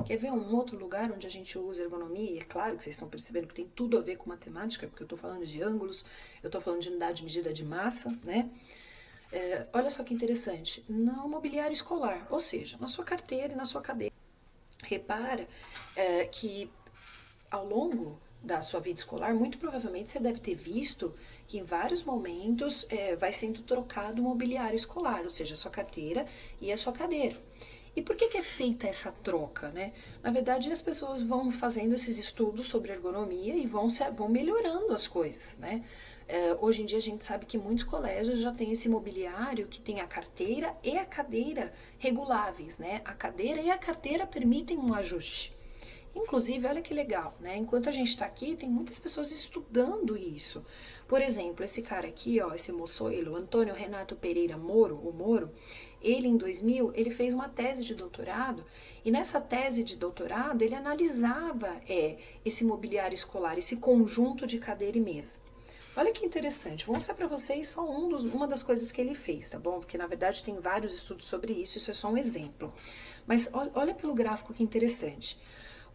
Quer ver um outro lugar onde a gente usa ergonomia? E é claro que vocês estão percebendo que tem tudo a ver com matemática, porque eu estou falando de ângulos, eu estou falando de unidade de medida de massa, né? Olha só que interessante, no mobiliário escolar, ou seja, na sua carteira e na sua cadeira. Repara que ao longo da sua vida escolar, muito provavelmente você deve ter visto que em vários momentos vai sendo trocado o mobiliário escolar, ou seja, a sua carteira e a sua cadeira. E por que é feita essa troca, né? Na verdade, as pessoas vão fazendo esses estudos sobre ergonomia e vão melhorando as coisas, né? Hoje em dia a gente sabe que muitos colégios já têm esse mobiliário que tem a carteira e a cadeira reguláveis, né? A cadeira e a carteira permitem um ajuste. Inclusive, olha que legal, né? Enquanto a gente está aqui, tem muitas pessoas estudando isso. Por exemplo, esse cara aqui, ó, esse moçoilo, Antônio Renato Pereira Moro, o Moro, ele em 2000, ele fez uma tese de doutorado, e nessa tese de doutorado ele analisava esse mobiliário escolar, esse conjunto de cadeira e mesa. Olha que interessante, vou mostrar para vocês só uma das coisas que ele fez, tá bom? Porque na verdade tem vários estudos sobre isso é só um exemplo. Mas olha pelo gráfico que interessante.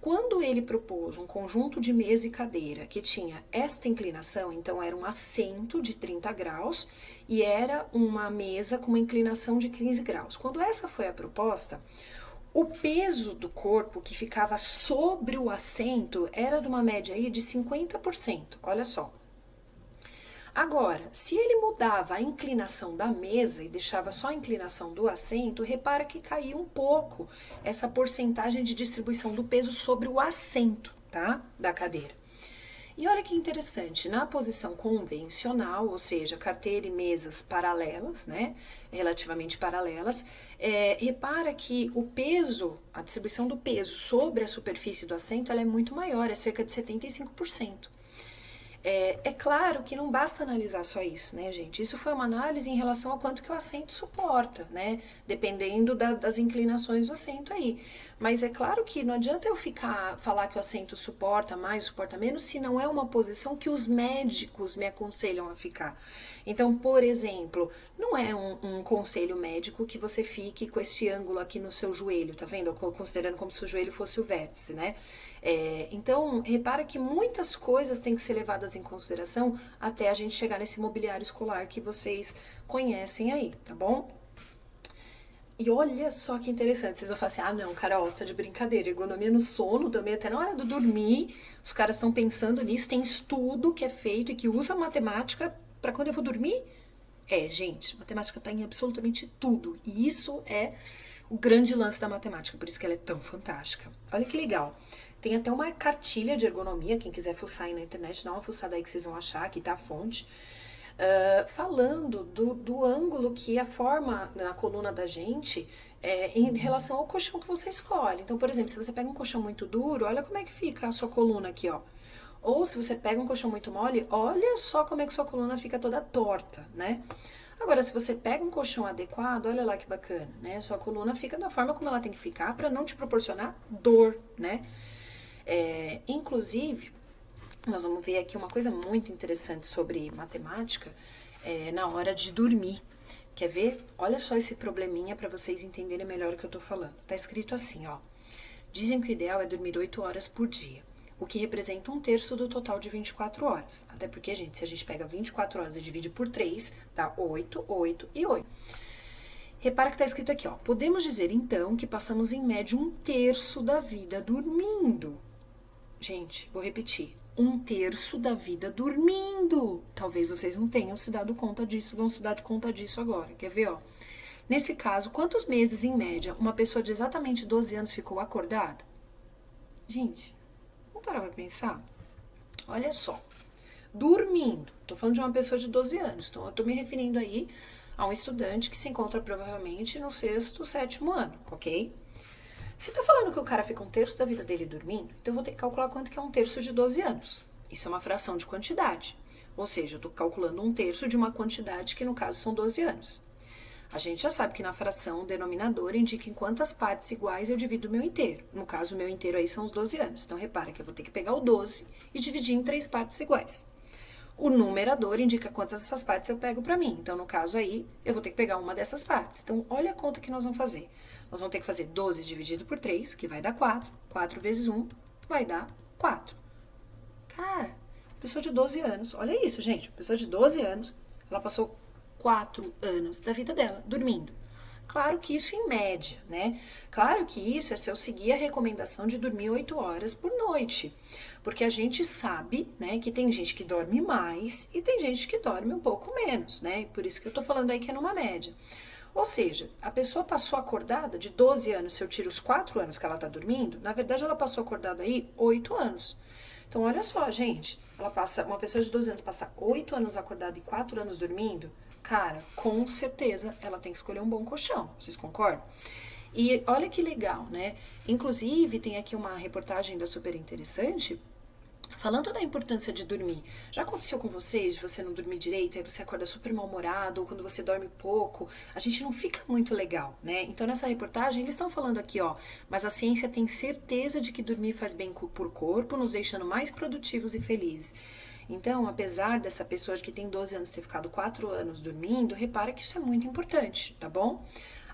Quando ele propôs um conjunto de mesa e cadeira que tinha esta inclinação, então era um assento de 30 graus e era uma mesa com uma inclinação de 15 graus. Quando essa foi a proposta, o peso do corpo que ficava sobre o assento era de uma média aí de 50%. Olha só. Agora, se ele mudava a inclinação da mesa e deixava só a inclinação do assento, repara que caía um pouco essa porcentagem de distribuição do peso sobre o assento, tá? Da cadeira. E olha que interessante, na posição convencional, ou seja, carteira e mesas paralelas, né? Relativamente paralelas, repara que o peso, a distribuição do peso sobre a superfície do assento, ela é muito maior, é cerca de 75%. É claro que não basta analisar só isso, né, gente? Isso foi uma análise em relação ao quanto que o assento suporta, né? Dependendo das inclinações do assento aí. Mas é claro que não adianta eu falar que o assento suporta mais, suporta menos, se não é uma posição que os médicos me aconselham a ficar. Então, por exemplo, não é um conselho médico que você fique com esse ângulo aqui no seu joelho, tá vendo? Considerando como se o joelho fosse o vértice, né? Então, repara que muitas coisas têm que ser levadas em consideração até a gente chegar nesse mobiliário escolar que vocês conhecem aí, tá bom? E olha só que interessante, vocês vão falar assim, ah não, Carol, você tá de brincadeira, ergonomia no sono também, até na hora de dormir, os caras estão pensando nisso, tem estudo que é feito e que usa matemática para quando eu vou dormir? Gente, matemática tá em absolutamente tudo, e isso é o grande lance da matemática, por isso que ela é tão fantástica. Olha que legal. Tem até uma cartilha de ergonomia, quem quiser fuçar aí na internet, dá uma fuçada aí que vocês vão achar, aqui tá a fonte. Falando do ângulo que a forma na coluna da gente em relação ao colchão que você escolhe. Então, por exemplo, se você pega um colchão muito duro, olha como é que fica a sua coluna aqui, ó. Ou se você pega um colchão muito mole, olha só como é que sua coluna fica toda torta, né? Agora, se você pega um colchão adequado, olha lá que bacana, né? Sua coluna fica da forma como ela tem que ficar para não te proporcionar dor, né? Inclusive, nós vamos ver aqui uma coisa muito interessante sobre matemática na hora de dormir. Quer ver? Olha só esse probleminha para vocês entenderem melhor o que eu tô falando. Tá escrito assim, ó. Dizem que o ideal é dormir 8 horas por dia, o que representa 1/3 do total de 24 horas. Até porque, gente, se a gente pega 24 horas e divide por 3, dá 8, 8 e 8. Repara que tá escrito aqui, ó. Podemos dizer, então, que passamos em média 1/3 da vida dormindo. Gente, vou repetir. 1/3 da vida dormindo. Talvez vocês não tenham se dado conta disso, vão se dar conta disso agora. Quer ver, ó? Nesse caso, quantos meses, em média, uma pessoa de exatamente 12 anos ficou acordada? Gente, vamos parar pra pensar? Olha só. Dormindo. Tô falando de uma pessoa de 12 anos. Então, eu tô me referindo aí a um estudante que se encontra provavelmente no sexto, sétimo ano, ok? Se tá falando que o cara fica 1/3 da vida dele dormindo, então eu vou ter que calcular quanto que é 1/3 de 12 anos. Isso é uma fração de quantidade. Ou seja, eu tô calculando 1/3 de uma quantidade que no caso são 12 anos. A gente já sabe que na fração o denominador indica em quantas partes iguais eu divido o meu inteiro. No caso, o meu inteiro aí são os 12 anos. Então, repara que eu vou ter que pegar o 12 e dividir em 3 partes iguais. O numerador indica quantas dessas partes eu pego para mim. Então, no caso aí, eu vou ter que pegar uma dessas partes. Então, olha a conta que nós vamos fazer. Nós vamos ter que fazer 12 dividido por 3, que vai dar 4. 4 vezes 1 vai dar 4. Cara, pessoa de 12 anos, olha isso, gente. Pessoa de 12 anos, ela passou 4 anos da vida dela dormindo. Claro que isso em média, né? Claro que isso é se eu seguir a recomendação de dormir 8 horas por noite. Porque a gente sabe, né, que tem gente que dorme mais e tem gente que dorme um pouco menos, né? E por isso que eu tô falando aí que é numa média. Ou seja, a pessoa passou acordada de 12 anos, se eu tiro os 4 anos que ela tá dormindo, na verdade ela passou acordada aí 8 anos. Então, olha só, gente, uma pessoa de 12 anos passa 8 anos acordada e 4 anos dormindo, cara, com certeza ela tem que escolher um bom colchão, vocês concordam? E olha que legal, né? Inclusive, tem aqui uma reportagem da Super Interessante falando da importância de dormir. Já aconteceu com vocês de você não dormir direito, aí você acorda super mal-humorado, ou quando você dorme pouco, a gente não fica muito legal, né? Então nessa reportagem eles estão falando aqui, ó, mas a ciência tem certeza de que dormir faz bem por corpo, nos deixando mais produtivos e felizes. Então, apesar dessa pessoa que tem 12 anos ter ficado 4 anos dormindo, repara que isso é muito importante, tá bom?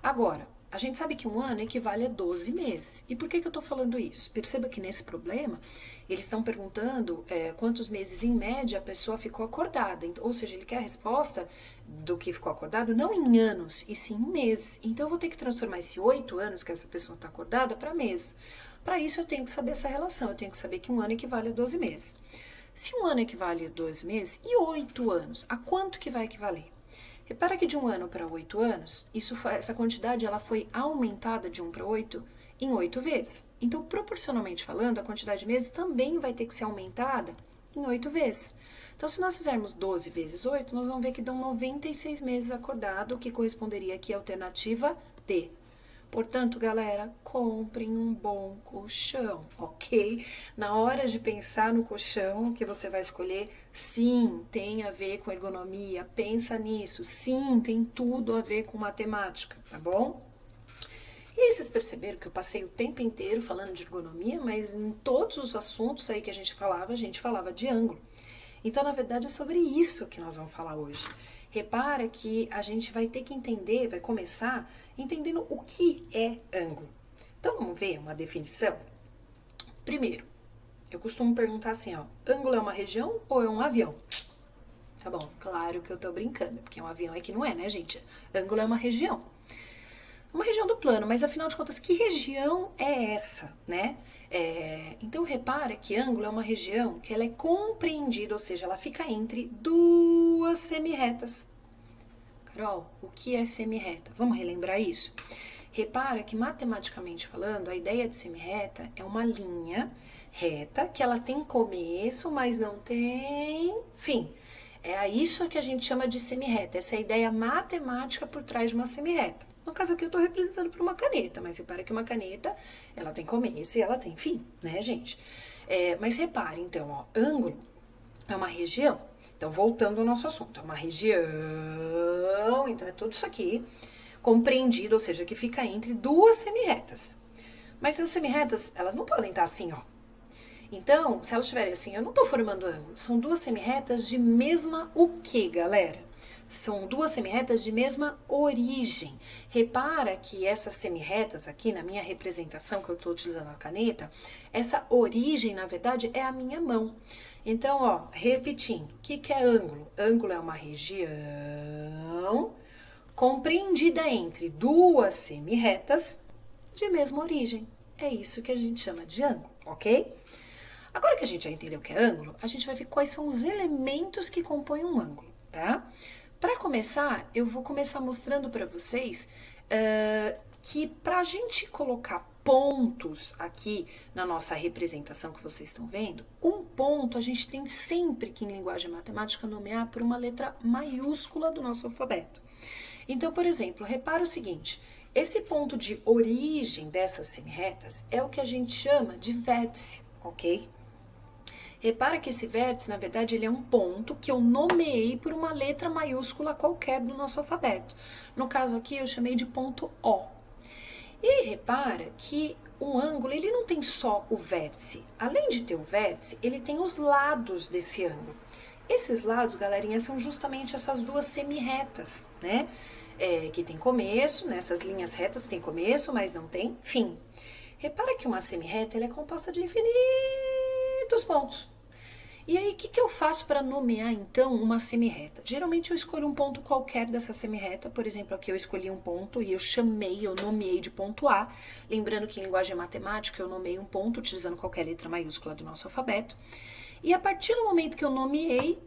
Agora, a gente sabe que um ano equivale a 12 meses. E por que eu tô falando isso? Perceba que nesse problema, eles estão perguntando quantos meses em média a pessoa ficou acordada. Ou seja, ele quer a resposta do que ficou acordado não em anos, e sim em meses. Então eu vou ter que transformar esse 8 anos que essa pessoa está acordada para meses. Para isso eu tenho que saber essa relação, eu tenho que saber que um ano equivale a 12 meses. Se um ano equivale a 12 meses, e 8 anos? A quanto que vai equivaler? Repara que de 1 ano para 8 anos, essa quantidade ela foi aumentada de 1 para 8 em 8 vezes. Então, proporcionalmente falando, a quantidade de meses também vai ter que ser aumentada em 8 vezes. Então, se nós fizermos 12 vezes 8, nós vamos ver que dão 96 meses acordado, que corresponderia aqui à alternativa D. Portanto, galera, comprem um bom colchão, ok? Na hora de pensar no colchão que você vai escolher, sim, tem a ver com ergonomia, pensa nisso, sim, tem tudo a ver com matemática, tá bom? E aí vocês perceberam que eu passei o tempo inteiro falando de ergonomia, mas em todos os assuntos aí que a gente falava de ângulo. Então, na verdade, é sobre isso que nós vamos falar hoje. Repara que a gente vai ter que entender, vai começar entendendo o que é ângulo. Então, vamos ver uma definição? Primeiro, eu costumo perguntar assim, ó, ângulo é uma região ou é um avião? Tá bom, claro que eu tô brincando, porque um avião é que não é, né, gente? Ângulo é uma região. Uma região do plano, mas afinal de contas, que região é essa, né? Então, repara que ângulo é uma região que ela é compreendida, ou seja, ela fica entre duas semirretas. Carol, o que é semirreta? Vamos relembrar isso? Repara que, matematicamente falando, a ideia de semirreta é uma linha reta que ela tem começo, mas não tem fim. É isso que a gente chama de semirreta, essa é a ideia matemática por trás de uma semirreta. No caso aqui eu estou representando por uma caneta, mas repara que uma caneta, ela tem começo e ela tem fim, né, gente? Mas repare, então, ó, ângulo é uma região. Então, voltando ao nosso assunto, é uma região, então é tudo isso aqui, compreendido, ou seja, que fica entre duas semirretas. Mas as semirretas, elas não podem estar assim, ó. Então, se elas estiverem assim, eu não estou formando ângulo. São duas semirretas de mesma o que, galera? São duas semirretas de mesma origem. Repara que essas semirretas aqui, na minha representação que eu estou utilizando a caneta, essa origem, na verdade, é a minha mão. Então, ó, repetindo, o que é ângulo? Ângulo é uma região compreendida entre duas semirretas de mesma origem. É isso que a gente chama de ângulo, ok? Agora que a gente já entendeu o que é ângulo, a gente vai ver quais são os elementos que compõem um ângulo, tá? Para começar, eu vou começar mostrando para vocês que para a gente colocar pontos aqui na nossa representação que vocês estão vendo, um ponto a gente tem sempre que, em linguagem matemática, nomear por uma letra maiúscula do nosso alfabeto. Então, por exemplo, repara o seguinte, esse ponto de origem dessas semirretas é o que a gente chama de vértice, ok? Repara que esse vértice, na verdade, ele é um ponto que eu nomeei por uma letra maiúscula qualquer do nosso alfabeto. No caso aqui, eu chamei de ponto O. E repara que o ângulo, ele não tem só o vértice. Além de ter o vértice, ele tem os lados desse ângulo. Esses lados, galerinha, são justamente essas duas semi-retas, né? Que tem começo, né? Essas linhas retas tem começo, mas não tem fim. Repara que uma semi-reta ela é composta de infinitos pontos. E aí, o que eu faço para nomear, então, uma semi-reta? Geralmente eu escolho um ponto qualquer dessa semi-reta, por exemplo, aqui eu escolhi um ponto e eu nomeei de ponto A. Lembrando que em linguagem matemática eu nomeio um ponto utilizando qualquer letra maiúscula do nosso alfabeto. E a partir do momento que eu nomeei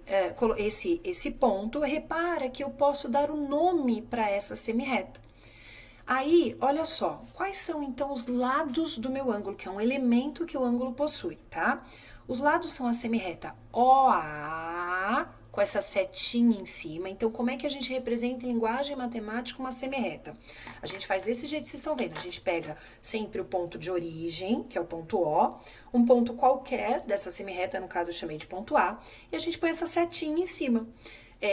esse ponto, repara que eu posso dar um nome para essa semi-reta. Aí, olha só, quais são então os lados do meu ângulo, que é um elemento que o ângulo possui, tá? Os lados são a semi-reta OA, com essa setinha em cima. Então, como é que a gente representa em linguagem matemática uma semi-reta? A gente faz desse jeito que vocês estão vendo. A gente pega sempre o ponto de origem, que é o ponto O, um ponto qualquer dessa semi-reta, no caso eu chamei de ponto A, e a gente põe essa setinha em cima.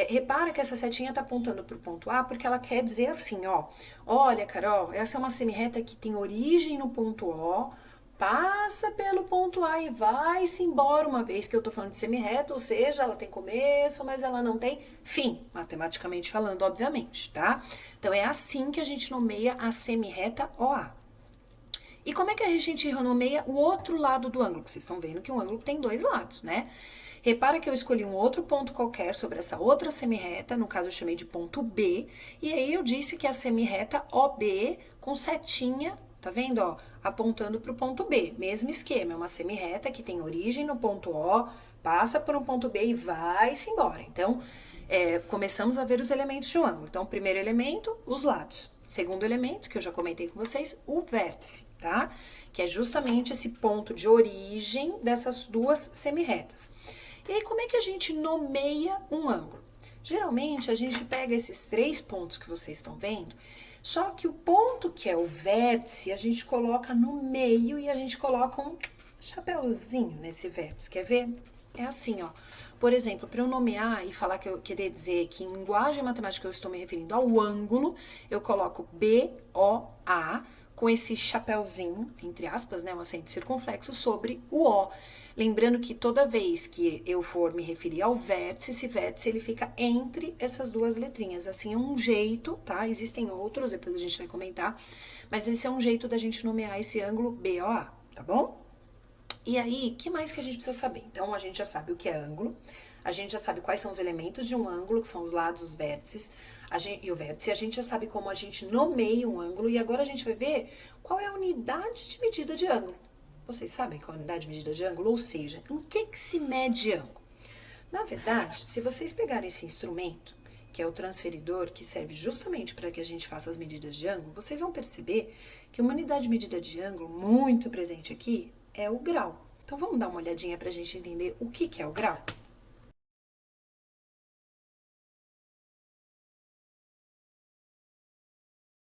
Repara que essa setinha está apontando para o ponto A porque ela quer dizer assim, ó. Olha, Carol, essa é uma semi-reta que tem origem no ponto O, passa pelo ponto A e vai-se embora, uma vez que eu estou falando de semi-reta, ou seja, ela tem começo, mas ela não tem fim, matematicamente falando, obviamente, tá? Então, é assim que a gente nomeia a semi-reta OA. E como é que a gente nomeia o outro lado do ângulo? Porque vocês estão vendo que um ângulo tem dois lados, né? Repara que eu escolhi um outro ponto qualquer sobre essa outra semi-reta, no caso eu chamei de ponto B, e aí eu disse que a semi-reta OB com setinha, tá vendo, ó, apontando para o ponto B. Mesmo esquema, é uma semi-reta que tem origem no ponto O, passa por um ponto B e vai-se embora. Então, começamos a ver os elementos de um ângulo. Então, primeiro elemento, os lados. Segundo elemento, que eu já comentei com vocês, o vértice, tá? Que é justamente esse ponto de origem dessas duas semi-retas. E aí, como é que a gente nomeia um ângulo? Geralmente, a gente pega esses três pontos que vocês estão vendo, só que o ponto que é o vértice, a gente coloca no meio e a gente coloca um chapéuzinho nesse vértice, quer ver? É assim, ó. Por exemplo, para eu nomear e falar que eu queria dizer que em linguagem matemática eu estou me referindo ao ângulo, eu coloco BOA com esse chapéuzinho, entre aspas, né, um acento circunflexo, sobre o O. Lembrando que toda vez que eu for me referir ao vértice, esse vértice ele fica entre essas duas letrinhas. Assim é um jeito, tá? Existem outros, depois a gente vai comentar, mas esse é um jeito da gente nomear esse ângulo BOA, tá bom? E aí, o que mais que a gente precisa saber? Então, a gente já sabe o que é ângulo, a gente já sabe quais são os elementos de um ângulo, que são os lados, os vértices, e o vértice, a gente já sabe como a gente nomeia um ângulo, e agora a gente vai ver qual é a unidade de medida de ângulo. Vocês sabem qual é a unidade de medida de ângulo? Ou seja, em que se mede ângulo? Na verdade, se vocês pegarem esse instrumento, que é o transferidor, que serve justamente para que a gente faça as medidas de ângulo, vocês vão perceber que uma unidade de medida de ângulo muito presente aqui é o grau. Então, vamos dar uma olhadinha para a gente entender o que é o grau?